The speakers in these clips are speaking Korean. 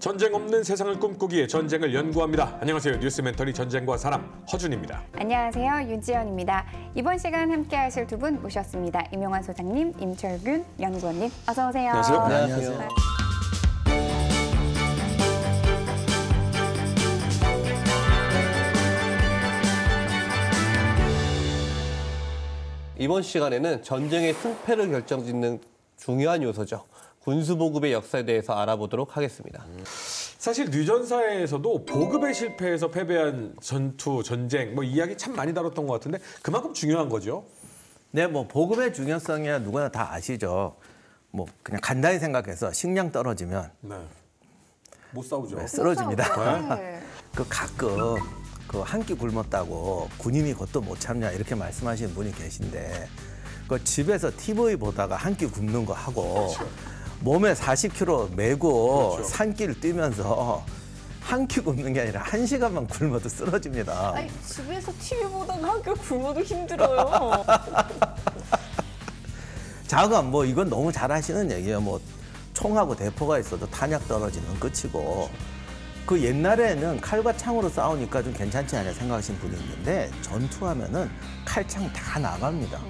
전쟁 없는 세상을 꿈꾸기에 전쟁을 연구합니다. 안녕하세요. 뉴스 멘터리 전쟁과 사람 허준입니다. 안녕하세요. 윤지연입니다. 이번 시간 함께 하실 두 분 모셨습니다. 임용환 소장님, 임철균 연구원님 어서 오세요. 안녕하세요. 안녕하세요. 이번 시간에는 전쟁의 승패를 결정짓는 중요한 요소죠. 군수보급의 역사에 대해서 알아보도록 하겠습니다. 사실 뉴전사에서도 보급에 실패해서 패배한 전투, 전쟁 뭐 이야기 참 많이 다뤘던 것 같은데 그만큼 중요한 거죠. 네, 뭐 보급의 중요성이야 누구나 다 아시죠. 뭐 그냥 간단히 생각해서 식량 떨어지면 네. 못 싸우죠. 네, 쓰러집니다. 네. 그 가끔 그 한 끼 굶었다고 군인이 그것도 못 참냐 이렇게 말씀하시는 분이 계신데 그 집에서 TV 보다가 한 끼 굶는 거 하고 그렇죠. 몸에 40kg 메고 그렇죠. 산길을 뛰면서 한 끼 굶는 게 아니라 1시간만 굶어도 쓰러집니다. 아니, 집에서 TV 보다가 학교 굶어도 힘들어요. 자금 뭐 이건 너무 잘하시는 얘기예요. 뭐 총하고 대포가 있어도 탄약 떨어지는 끝이고 그 옛날에는 칼과 창으로 싸우니까 좀 괜찮지 않냐 생각하시는 분이 있는데 전투하면은 칼창 다 나갑니다.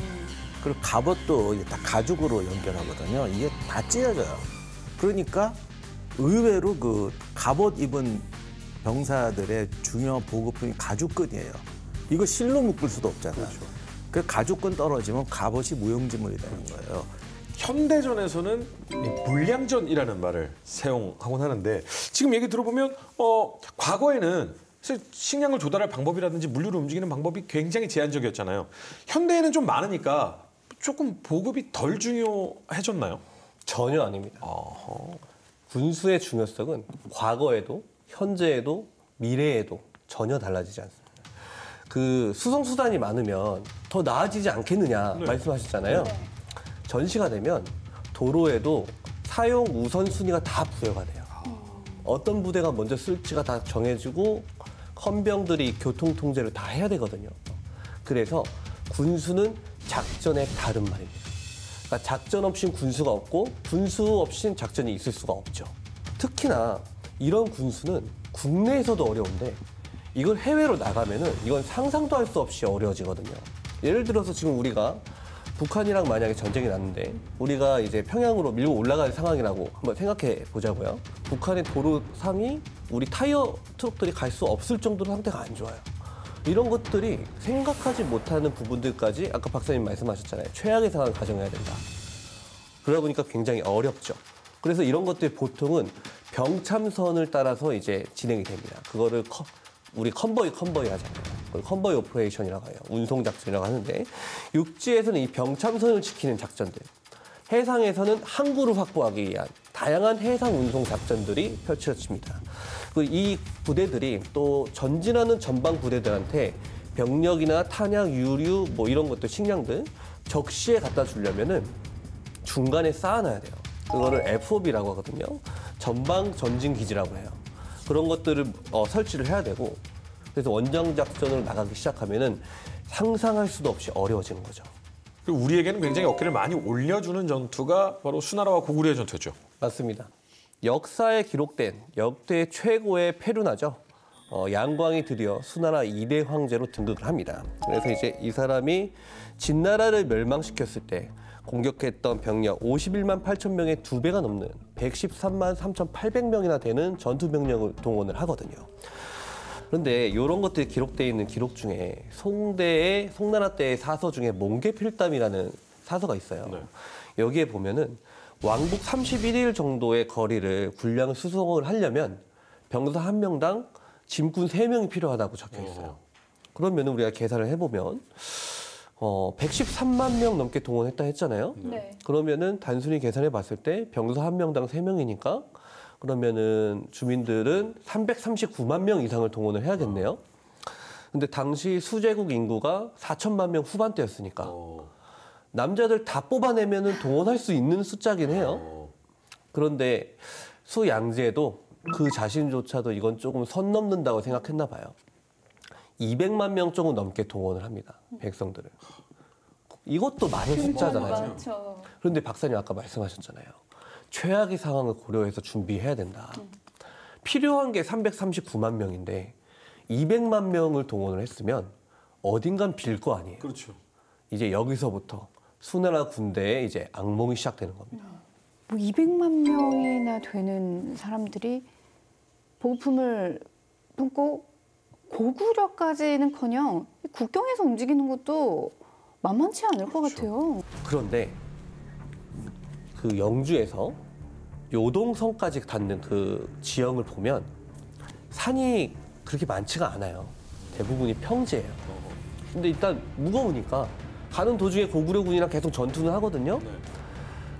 그리고 갑옷도 이게 다 가죽으로 연결하거든요. 이게 다 찢어져요. 그러니까 의외로 그 갑옷 입은 병사들의 중요한 보급품이 가죽끈이에요. 이거 실로 묶을 수도 없잖아요. 그렇죠. 그 가죽끈 떨어지면 갑옷이 무용지물이 되는 거예요. 현대전에서는 이 물량전이라는 말을 사용하곤 하는데 지금 얘기 들어보면 과거에는 사실 식량을 조달할 방법이라든지 물류를 움직이는 방법이 굉장히 제한적이었잖아요. 현대에는 좀 많으니까 조금 보급이 덜 중요해졌나요? 전혀 아닙니다. 군수의 중요성은 과거에도 현재에도 미래에도 전혀 달라지지 않습니다. 그 수송수단이 많으면 더 나아지지 않겠느냐 말씀하셨잖아요. 전시가 되면 도로에도 사용 우선순위가 다 부여가 돼요. 어떤 부대가 먼저 쓸지가 다 정해지고 헌병들이 교통 통제를 다 해야 되거든요. 그래서 군수는 작전의 다른 말입니다. 그러니까 작전 없인 군수가 없고 군수 없인 작전이 있을 수가 없죠. 특히나 이런 군수는 국내에서도 어려운데 이걸 해외로 나가면은 이건 상상도 할 수 없이 어려워지거든요. 예를 들어서 지금 우리가 북한이랑 만약에 전쟁이 났는데 우리가 이제 평양으로 밀고 올라갈 상황이라고 한번 생각해 보자고요. 북한의 도로상이 우리 타이어 트럭들이 갈 수 없을 정도로 상태가 안 좋아요. 이런 것들이 생각하지 못하는 부분들까지 아까 박사님 말씀하셨잖아요. 최악의 상황을 가정해야 된다. 그러다 보니까 굉장히 어렵죠. 그래서 이런 것들이 보통은 병참선을 따라서 이제 진행이 됩니다. 그거를 우리 컨보이 하잖아요. 그걸 컨보이 오퍼레이션이라고 해요. 운송작전이라고 하는데 육지에서는 이 병참선을 지키는 작전들, 해상에서는 항구를 확보하기 위한 다양한 해상 운송 작전들이 펼쳐집니다. 이 부대들이 또 전진하는 전방 부대들한테 병력이나 탄약, 유류 뭐 이런 것들, 식량들 적시에 갖다 주려면은 중간에 쌓아놔야 돼요. 그거를 FOB라고 하거든요. 전방 전진 기지라고 해요. 그런 것들을 설치를 해야 되고 그래서 원정 작전으로 나가기 시작하면은 상상할 수도 없이 어려워지는 거죠. 그리고 우리에게는 굉장히 어깨를 많이 올려주는 전투가 바로 수나라와 고구려의 전투였죠. 맞습니다. 역사에 기록된 역대 최고의 페루나죠. 양광이 드디어 수나라 2대 황제로 등극을 합니다. 그래서 이제 이 사람이 진나라를 멸망시켰을 때 공격했던 병력 51만 8천 명의 2배가 넘는 113만 3,800명이나 되는 전투 병력을 동원을 하거든요. 그런데 이런 것들이 기록되어 있는 기록 중에 송나라 때의 사서 중에 몽개필담이라는 사서가 있어요. 네. 여기에 보면은 왕복 31일 정도의 거리를 군량을 수송을 하려면 병사 한 명당 짐꾼 3명이 필요하다고 적혀 있어요. 그러면 우리가 계산을 해보면 113만 명 넘게 동원했다 했잖아요. 네. 그러면은 단순히 계산해 봤을 때 병사 한 명당 3명이니까 그러면은 주민들은 339만 명 이상을 동원을 해야겠네요. 근데 당시 수제국 인구가 4천만 명 후반대였으니까 남자들 다 뽑아내면은 동원할 수 있는 숫자긴 해요. 그런데 수양제도 그 자신조차도 이건 조금 선 넘는다고 생각했나 봐요. 200만 명 조금 넘게 동원을 합니다. 백성들을. 이것도 많은 숫자잖아요. 많죠. 그런데 박사님 아까 말씀하셨잖아요. 최악의 상황을 고려해서 준비해야 된다. 필요한 게 339만 명인데 200만 명을 동원을 했으면 어딘간 빌 거 아니에요. 그렇죠. 이제 여기서부터 수나라 군대의 이제 악몽이 시작되는 겁니다. 뭐 200만 명이나 되는 사람들이 보급품을 품고 고구려까지는커녕 국경에서 움직이는 것도 만만치 않을 것 같아요. 그런데 그 영주에서 요동성까지 닿는 그 지형을 보면 산이 그렇게 많지가 않아요. 대부분이 평지예요. 근데 일단 무거우니까 가는 도중에 고구려군이랑 계속 전투는 하거든요.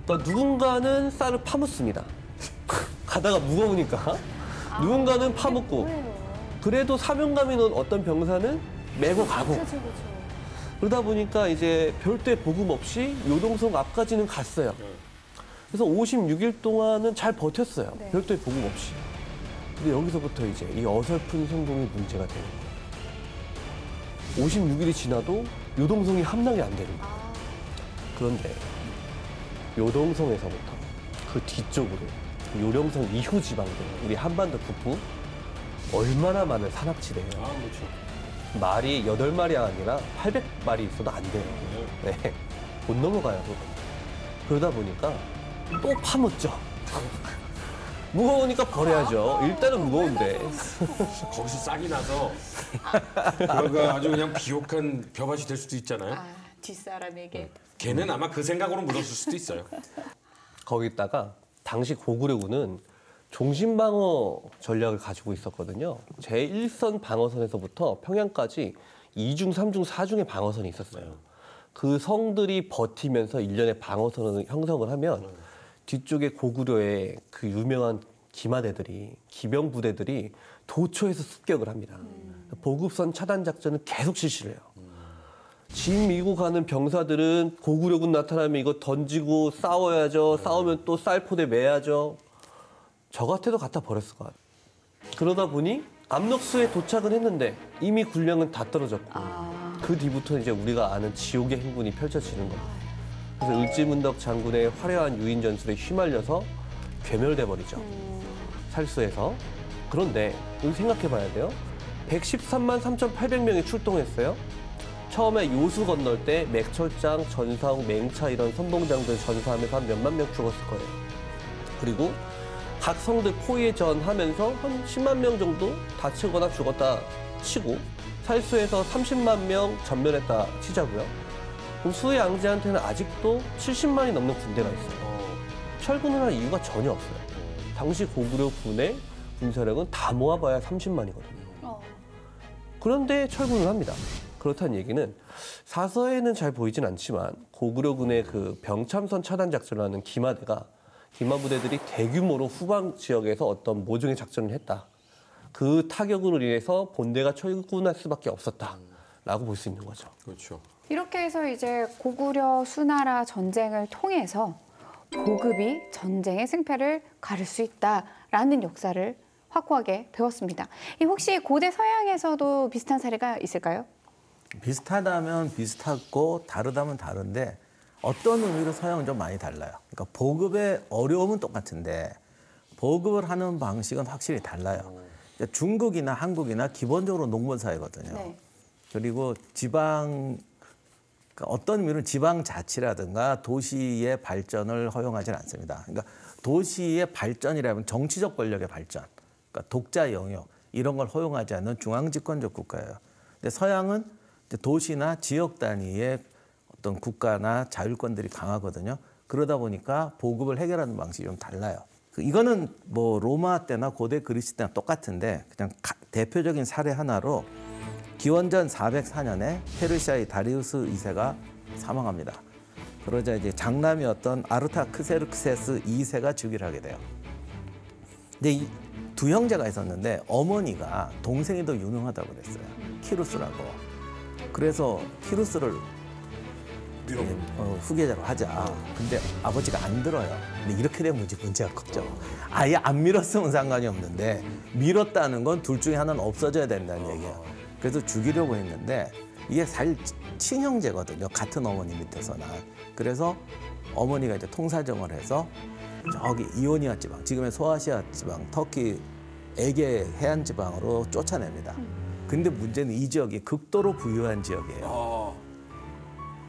그러니까 누군가는 쌀을 파묻습니다. 가다가 무거우니까 누군가는 파묻고 그래도 사명감 있는 어떤 병사는 메고 가고 그러다 보니까 이제 별도의 보급 없이 요동성 앞까지는 갔어요. 그래서 56일 동안은 잘 버텼어요. 네. 별도의 보급 없이. 근데 여기서부터 이제 이 어설픈 행동이 문제가 되는 거예요. 56일이 지나도 요동성이 함락이 안 되는 거예요. 그런데 요동성에서부터 그 뒤쪽으로 요령성 이후 지방들, 우리 한반도 북부 얼마나 많은 산악지대예요. 그렇죠. 말이 8마리 아니라 800마리 있어도 안 돼요. 네. 못 넘어가요, 그거. 그러다 보니까 또 파묻죠. 무거우니까 버려야죠. 일단은 무거운데. 거기서 싹이 나서 그거가 아주 그냥 비옥한 벼밭이 될 수도 있잖아요. 뒷사람에게. 걔는 아마 그 생각으로 묻었을 수도 있어요. 거기다가 당시 고구려군은 종신방어 전략을 가지고 있었거든요. 제1선 방어선에서부터 평양까지 2중, 3중, 4중의 방어선이 있었어요. 그 성들이 버티면서 일련의 방어선을 형성을 하면 뒤쪽에 고구려의 그 유명한 기마대들이, 기병 부대들이 도초에서 습격을 합니다. 보급선 차단 작전을 계속 실시를 해요. 진 미고 가는 병사들은 고구려군 나타나면 이거 던지고 싸워야죠. 싸우면 또 쌀포대 매야죠. 저 같아도 갖다 버렸을 것 같아요. 그러다 보니 압록수에 도착은 했는데 이미 군량은 다 떨어졌고 그 뒤부터 이제 우리가 아는 지옥의 행군이 펼쳐지는 겁니다. 그래서 을지문덕 장군의 화려한 유인 전술에 휘말려서 괴멸돼 버리죠. 살수에서. 그런데 여기 생각해 봐야 돼요. 113만 3,800명이 출동했어요. 처음에 요수 건널 때 맥철장, 전사웅, 맹차 이런 선봉장들 전사하면서 한 몇만 명 죽었을 거예요. 그리고 각 성들 포위에 전하면서 한 10만 명 정도 다치거나 죽었다 치고 살수에서 30만 명 전멸했다 치자고요. 그럼 수의 양제한테는 아직도 70만이 넘는 군대가 있어요. 철군을 할 이유가 전혀 없어요. 당시 고구려 군의 군사력은 다 모아봐야 30만이거든요. 그런데 철군을 합니다. 그렇다는 얘기는 사서에는 잘 보이진 않지만 고구려군의 그 병참선 차단 작전을 하는 기마대가 기마부대들이 대규모로 후방 지역에서 어떤 모종의 작전을 했다. 그 타격으로 인해서 본대가 철군할 수밖에 없었다라고 볼 수 있는 거죠. 그렇죠. 이렇게 해서 이제 고구려 수나라 전쟁을 통해서 보급이 전쟁의 승패를 가를 수 있다라는 역사를 확고하게 배웠습니다. 혹시 고대 서양에서도 비슷한 사례가 있을까요? 비슷하다면 비슷하고 다르다면 다른데 어떤 의미로 서양은 좀 많이 달라요. 그러니까 보급의 어려움은 똑같은데 보급을 하는 방식은 확실히 달라요. 중국이나 한국이나 기본적으로 농본 사회거든요. 네. 그리고 지방 그러니까 어떤 의미로 지방 자치라든가 도시의 발전을 허용하지는 않습니다. 그러니까 도시의 발전이라면 정치적 권력의 발전, 그러니까 독자 영역 이런 걸 허용하지 않는 중앙집권적 국가예요. 근데 서양은 도시나 지역 단위의 어떤 국가나 자율권들이 강하거든요. 그러다 보니까 보급을 해결하는 방식이 좀 달라요. 이거는 뭐 로마 때나 고대 그리스 때나 똑같은데 그냥 대표적인 사례 하나로 기원전 404년에 페르시아의 다리우스 2세가 사망합니다. 그러자 이제 장남이었던 아르타크세르크세스 2세가 즉위를 하게 돼요. 근데 이 두 형제가 있었는데 어머니가 동생이 더 유능하다고 그랬어요. 키루스라고. 그래서 키루스를 후계자로 하자. 근데 아버지가 안 들어요. 근데 이렇게 되면 문제가 컸죠. 아예 안 밀었으면 상관이 없는데 밀었다는 건 둘 중에 하나는 없어져야 된다는 얘기예요. 그래서 죽이려고 했는데 이게 사실 친형제거든요. 같은 어머니 밑에서 난. 그래서 어머니가 이제 통사정을 해서 저기 이오니아 지방, 지금의 소아시아 지방, 터키 에게 해안 지방으로 쫓아냅니다. 근데 문제는 이 지역이 극도로 부유한 지역이에요.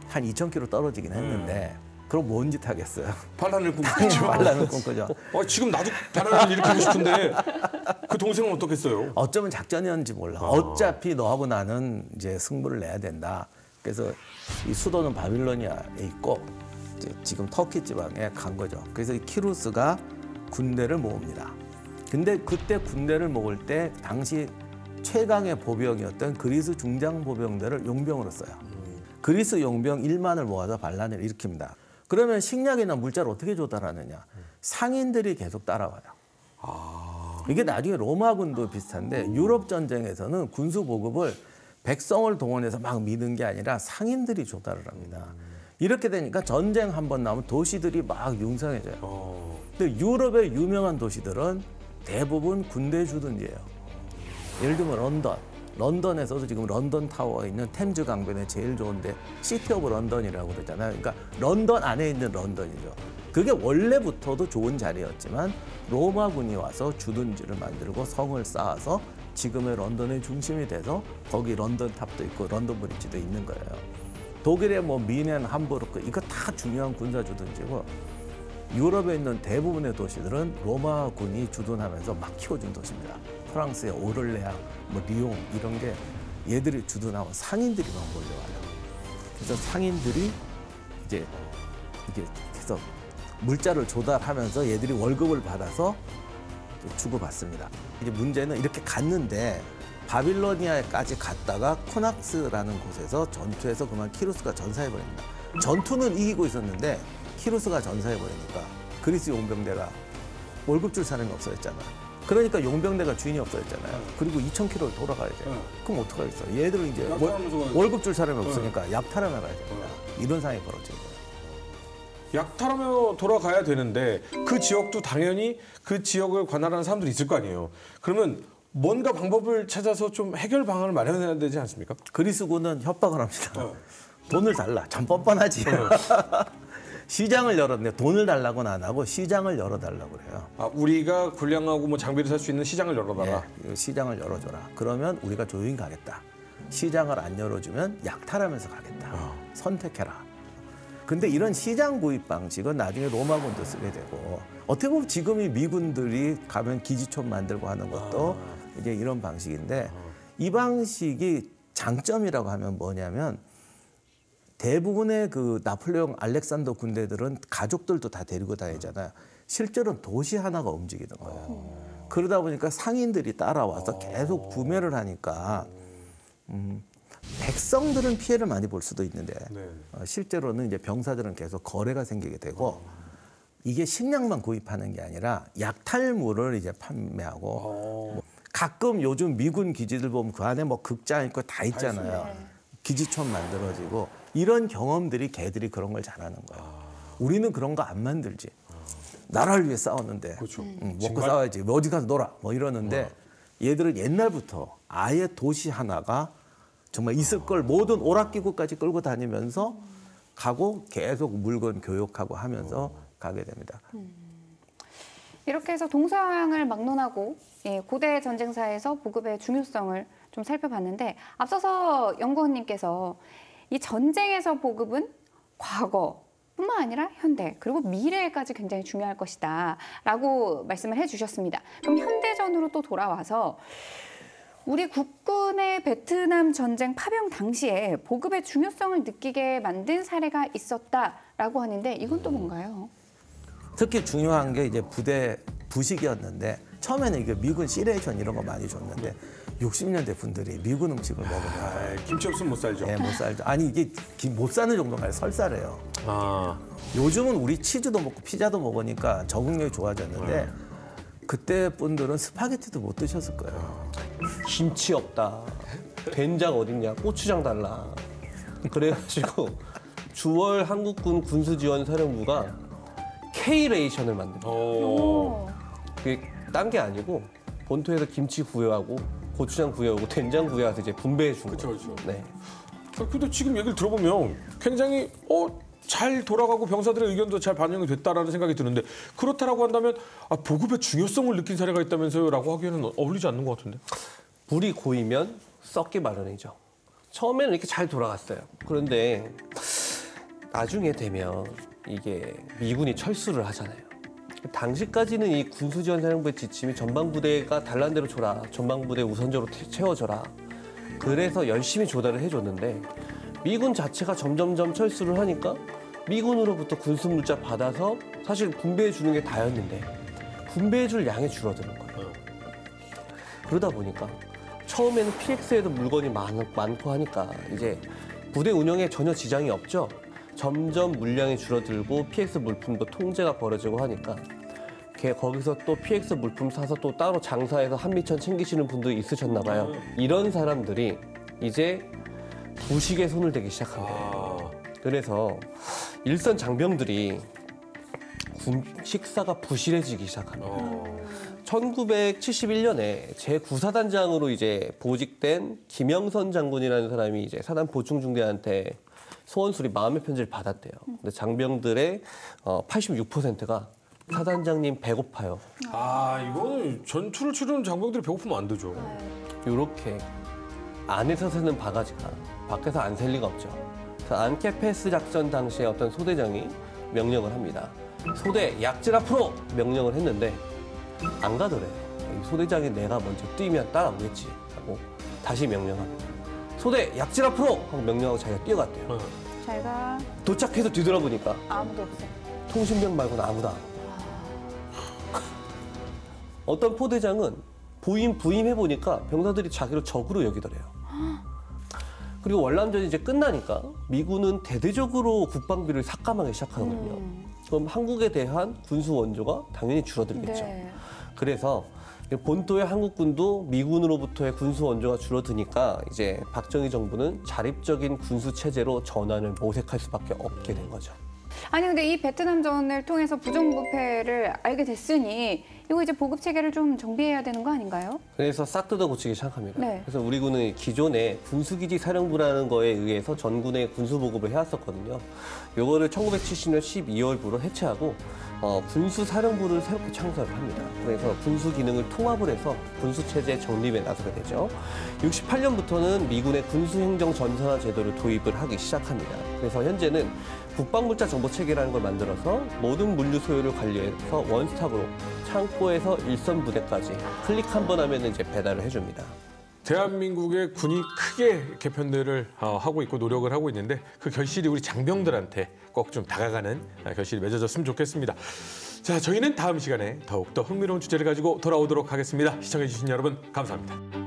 한 2,000km 떨어지긴 했는데 그럼 뭔 짓 하겠어요? 반란을 꿈꾸죠. 반란을 꿈꾸죠. 지금 나도 반란을 일으키고 싶은데 그 동생은 어떻겠어요? 어쩌면 작전이었는지 몰라. 어차피 너하고 나는 이제 승부를 내야 된다. 그래서 이 수도는 바빌로니아에 있고 이제 지금 터키 지방에 간 거죠. 그래서 이 키루스가 군대를 모읍니다. 근데 그때 군대를 모을 때 당시 최강의 보병이었던 그리스 중장 보병들을 용병으로 써요. 그리스 용병 1만을 모아서 반란을 일으킵니다. 그러면 식량이나 물자를 어떻게 조달하느냐? 상인들이 계속 따라와요. 이게 나중에 로마군도 비슷한데 유럽 전쟁에서는 군수 보급을 백성을 동원해서 막 미는 게 아니라 상인들이 조달을 합니다. 이렇게 되니까 전쟁 한 번 나면 도시들이 막 융성해져요. 근데 유럽의 유명한 도시들은 대부분 군대 주둔지예요. 예를 들면 런던. 런던에서도 지금 런던 타워에 있는 템즈 강변에 제일 좋은데 시티 오브 런던이라고 그러잖아요. 그러니까 런던 안에 있는 런던이죠. 그게 원래부터도 좋은 자리였지만 로마군이 와서 주둔지를 만들고 성을 쌓아서 지금의 런던의 중심이 돼서 거기 런던 탑도 있고 런던 브리지도 있는 거예요. 독일의 뭐 미넨, 함부르크 이거 다 중요한 군사 주둔지고 유럽에 있는 대부분의 도시들은 로마군이 주둔하면서 막 키워준 도시입니다. 프랑스의 오를레앙, 뭐 리옹 이런 게 얘들이 주둔하면 상인들이 막 몰려와요. 그래서 상인들이 이제 이게 계속 물자를 조달하면서 얘들이 월급을 받아서 주고받습니다. 이제 문제는 이렇게 갔는데 바빌로니아에까지 갔다가 코낙스라는 곳에서 전투에서 그만 키루스가 전사해버립니다. 전투는 이기고 있었는데 키루스가 전사해버리니까 그리스 용병대가 월급 줄 사람이 없어졌잖아. 그러니까 용병대가 주인이 없어졌잖아요. 그리고 2,000km를 돌아가야 돼요. 그럼 어떡하겠어? 얘들은 이제 월급 줄 사람이 없으니까 약탈하러 가야 됩니다. 이런 상황이 벌어진 거예요. 약탈하며 돌아가야 되는데 그 지역도 당연히 그 지역을 관할하는 사람들이 있을 거 아니에요. 그러면 뭔가 방법을 찾아서 좀 해결 방안을 마련해야 되지 않습니까? 그리스군은 협박을 합니다. 돈을 달라. 참 뻔뻔하지. 시장을 열었는데 돈을 달라고는 안 하고 시장을 열어달라고 그래요. 우리가 군량하고 뭐 장비를 살 수 있는 시장을 열어달라. 네, 시장을 열어줘라. 그러면 우리가 조용히 가겠다. 시장을 안 열어주면 약탈하면서 가겠다. 선택해라. 근데 이런 시장 구입 방식은 나중에 로마군도 쓰게 되고 어떻게 보면 지금이 미군들이 가면 기지촌 만들고 하는 것도 이제 이런 방식인데 이 방식이 장점이라고 하면 뭐냐면 대부분의 그 나폴레옹 알렉산더 군대들은 가족들도 다 데리고 다니잖아요. 실제로는 도시 하나가 움직이는 거예요. 그러다 보니까 상인들이 따라와서 계속 구매를 하니까 백성들은 피해를 많이 볼 수도 있는데 실제로는 이제 병사들은 계속 거래가 생기게 되고 이게 식량만 구입하는 게 아니라 약탈물을 이제 판매하고 뭐 가끔 요즘 미군 기지들 보면 그 안에 뭐 극장 있고 다 있잖아요. 기지촌 만들어지고 이런 경험들이 걔들이 그런 걸 잘하는 거예요. 우리는 그런 거 안 만들지. 나라를 위해 싸웠는데 먹고 싸워야지. 어디 가서 놀아. 뭐 이러는데 얘들은 옛날부터 아예 도시 하나가 정말 있을 걸 모든 오락기구까지 끌고 다니면서 가고 계속 물건 교육하고 하면서 가게 됩니다. 이렇게 해서 동서양을 막론하고 고대 전쟁사에서 보급의 중요성을 좀 살펴봤는데 앞서서 연구원님께서 이 전쟁에서 보급은 과거뿐만 아니라 현대 그리고 미래까지 굉장히 중요할 것이다 라고 말씀을 해주셨습니다. 그럼 현대전으로 또 돌아와서 우리 국군의 베트남 전쟁 파병 당시에 보급의 중요성을 느끼게 만든 사례가 있었다라고 하는데 이건 또 뭔가요? 특히 중요한 게 이제 부대 부식이었는데 처음에는 이게 미군 시레이션 이런 거 많이 줬는데 60년대 분들이 미군 음식을 먹으면 김치 없으면 못 살죠. 네, 못 살죠. 아니 이게 못 사는 정도가 아니라 설사래요. 요즘은 우리 치즈도 먹고 피자도 먹으니까 적응력이 좋아졌는데 그때 분들은 스파게티도 못 드셨을 거예요. 김치 없다. 된장 어딨냐? 고추장 달라. 그래가지고 주월 한국군 군수지원사령부가 K-레이션을 만들어요. 그게 딴 게 아니고 본토에서 김치 구해하고 고추장 구해오고 된장 구해와서 이제 분배해 준 거예요. 그렇죠. 네. 근데 지금 얘기를 들어보면 굉장히 잘 돌아가고 병사들의 의견도 잘 반영이 됐다라는 생각이 드는데 그렇다라고 한다면 보급의 중요성을 느낀 사례가 있다면서요라고 하기에는 어울리지 않는 것 같은데. 불이 고이면 썩기 마련이죠. 처음에는 이렇게 잘 돌아갔어요. 그런데 나중에 되면 이게 미군이 철수를 하잖아요. 당시까지는 이 군수지원사령부의 지침이 전방부대가 달란 대로 줘라. 전방부대 우선적으로 채워줘라. 그래서 열심히 조달을 해줬는데 미군 자체가 점점점 철수를 하니까 미군으로부터 군수 물자 받아서 사실 분배해 주는 게 다였는데 분배해 줄 양이 줄어드는 거예요. 그러다 보니까 처음에는 PX에도 물건이 많고 하니까 이제 부대 운영에 전혀 지장이 없죠. 점점 물량이 줄어들고 PX 물품도 통제가 벌어지고 하니까 거기서 또 PX 물품 사서 또 따로 장사해서 한미천 챙기시는 분도 있으셨나 봐요. 이런 사람들이 이제 부식에 손을 대기 시작한 거예요. 그래서 일선 장병들이 식사가 부실해지기 시작합니다. 1971년에 제9사단장으로 이제 보직된 김영선 장군이라는 사람이 이제 사단 보충중대한테 소원수리 마음의 편지를 받았대요. 근데 장병들의 86%가 사단장님 배고파요. 이거는 전투를 치르는 장병들이 배고프면 안 되죠. 이렇게 안에서 새는 바가지가 밖에서 안 셀 리가 없죠. 그래서 안케페스 작전 당시에 어떤 소대장이 명령을 합니다. 소대 약질 앞으로 명령을 했는데 안 가더래요. 이 소대장이 내가 먼저 뛰면 따라오겠지 하고 다시 명령합니다. 소대 약질 앞으로 하고 명령하고 자기가 뛰어갔대요. 잘 가. 도착해서 뒤돌아보니까 아무도 없어. 통신병 말고는 아무도 안 오고. 어떤 포대장은 부임해보니까 병사들이 자기를 적으로 여기더래요. 그리고 월남전이 이제 끝나니까 미군은 대대적으로 국방비를 삭감하기 시작하거든요. 그럼 한국에 대한 군수 원조가 당연히 줄어들겠죠. 네. 그래서 본토의 한국군도 미군으로부터의 군수 원조가 줄어드니까 이제 박정희 정부는 자립적인 군수 체제로 전환을 모색할 수밖에 없게 된 거죠. 아니 근데 이 베트남전을 통해서 부정부패를 알게 됐으니 이거 이제 보급 체계를 좀 정비해야 되는 거 아닌가요? 그래서 싹 뜯어 고치기 시작합니다. 네. 그래서 우리 군은 기존에 군수기지 사령부라는 거에 의해서 전군의 군수 보급을 해왔었거든요. 요거를 1970년 12월부로 해체하고 군수 사령부를 새롭게 창설을 합니다. 그래서 군수 기능을 통합을 해서 군수 체제 정립에 나서게 되죠. 68년부터는 미군의 군수 행정 전산화 제도를 도입을 하기 시작합니다. 그래서 현재는 국방물자 정보 체계라는 걸 만들어서 모든 물류 소요를 관리해서 원스톱으로 창고에서 일선 부대까지 클릭 한 번 하면 이제 배달을 해줍니다. 대한민국의 군이 크게 개편들을 하고 있고 노력을 하고 있는데 그 결실이 우리 장병들한테 꼭 좀 다가가는 결실이 맺어졌으면 좋겠습니다. 자, 저희는 다음 시간에 더욱더 흥미로운 주제를 가지고 돌아오도록 하겠습니다. 시청해주신 여러분 감사합니다.